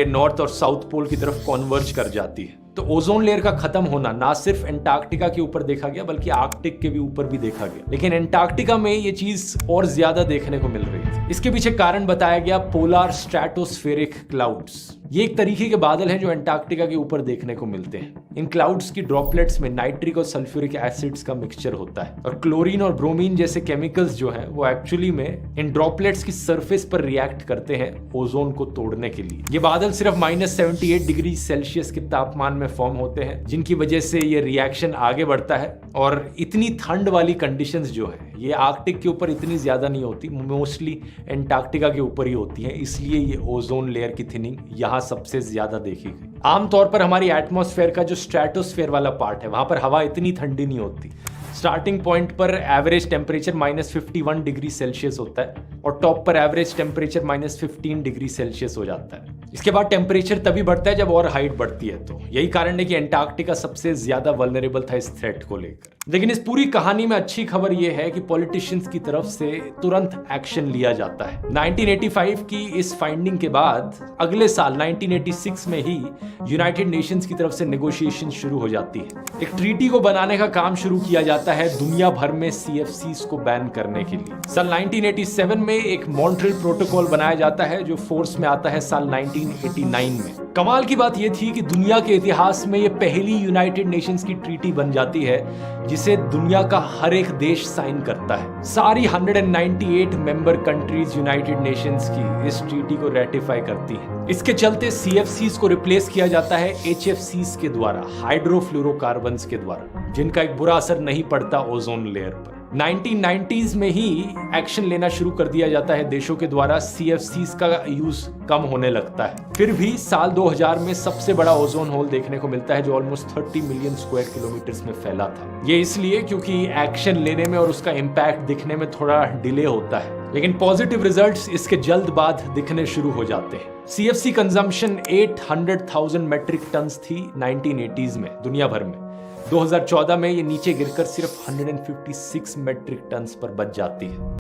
North और south pole की तरफ कॉन्वर्ज कर जाती है। तो ओजोन लेयर का खत्म होना ना सिर्फ एंटार्क्टिका के ऊपर देखा गया बल्कि आर्कटिक के भी ऊपर भी देखा गया, लेकिन एंटार्क्टिका में ये चीज और ज्यादा देखने को मिल रही थी। इसके पीछे कारण बताया गया पोलर स्ट्रेटोस्फेरिक क्लाउड्स। ये एक तरीके के बादल हैं जो एंटार्क्टिका के ऊपर देखने को मिलते हैं। इन क्लाउड्स की ड्रॉपलेट्स में नाइट्रिक और सल्फ्यूरिक एसिड्स का मिक्सचर होता है और क्लोरीन और ब्रोमीन जैसे केमिकल्स जो हैं वो एक्चुअली में इन ड्रॉपलेट्स की सरफेस पर रिएक्ट करते हैं ओजोन को तोड़ने के लिए। ये बादल सिर्फ -78 डिग्री सेल्सियस के तापमान में फॉर्म होते हैं, जिनकी वजह से ये रिएक्शन आगे बढ़ता है। और इतनी ठंड वाली कंडीशंस जो है ये आर्कटिक के ऊपर इतनी ज्यादा नहीं होती, मोस्टली एंटार्क्टिका के ऊपर ही होती है, इसलिए ये ओजोन लेयर की थिनिंग यहाँ सबसे ज्यादा देखी गई। आमतौर पर हमारी एटमॉस्फेयर का जो स्ट्रेटोस्फेयर वाला पार्ट है वहां पर हवा इतनी ठंडी नहीं होती। स्टार्टिंग पॉइंट पर एवरेज टेम्परेचर -51 डिग्री सेल्सियस होता है और टॉप पर एवरेज टेम्परेचर -15 डिग्री सेल्सियस हो जाता है। इसके बाद टेम्परेचर तभी बढ़ता है जब और हाइट बढ़ती है। तो यही कारण है कि एंटार्क्टिका सबसे ज्यादा वल्नरेबल था इस थ्रेट को लेकर। लेकिन इस पूरी कहानी में अच्छी खबर यह है कि पॉलिटिशियंस की तरफ से तुरंत एक्शन लिया जाता है। 1985 की इस फाइंडिंग के बाद अगले साल 1986 में ही यूनाइटेड नेशंस की तरफ से नेगोशिएशन शुरू हो जाती है। एक ट्रीटी को बनाने का काम शुरू किया जाता है दुनिया भर में CFCs को बैन करने के लिए। साल 1987 में एक मॉन्ट्रियल प्रोटोकॉल बनाया जाता है जो फोर्स में आता है साल 1989 में। कमाल की बात यह थी कि दुनिया के इतिहास में यह पहली यूनाइटेड नेशंस की ट्रीटी बन जाती है जिसे दुनिया का हर एक देश साइन करता है। सारी 198 मेंबर कंट्रीज यूनाइटेड नेशंस की इस ट्रीटी को रेटिफाई करती हैं। इसके चलते CFCs को रिप्लेस किया जाता है HFCs के द्वारा, हाइड्रोफ्लोरोकार्बन्स के द्वारा, जिनका एक बुरा असर नहीं पड़ता ओजोन लेयर पर। 1990s में ही एक्शन लेना शुरू कर दिया जाता है देशों के द्वारा, CFCs का यूज कम होने लगता है। फिर भी साल 2000 में सबसे बड़ा ओजोन होल देखने को मिलता है जो ऑलमोस्ट 30 मिलियन स्क्वायर किलोमीटर्स में फैला था। ये इसलिए क्योंकि एक्शन लेने में और उसका इम्पैक्ट दिखने में थोड़ा डिले होता है, लेकिन पॉजिटिव रिजल्ट्स इसके जल्द बाद दिखने शुरू हो जाते हैं। CFC कंजम्पशन 800,000 मेट्रिक टन्स थी 1980s में दुनिया भर में। 2014 में ये नीचे गिरकर सिर्फ 156 मेट्रिक टन्स पर बच जाती है।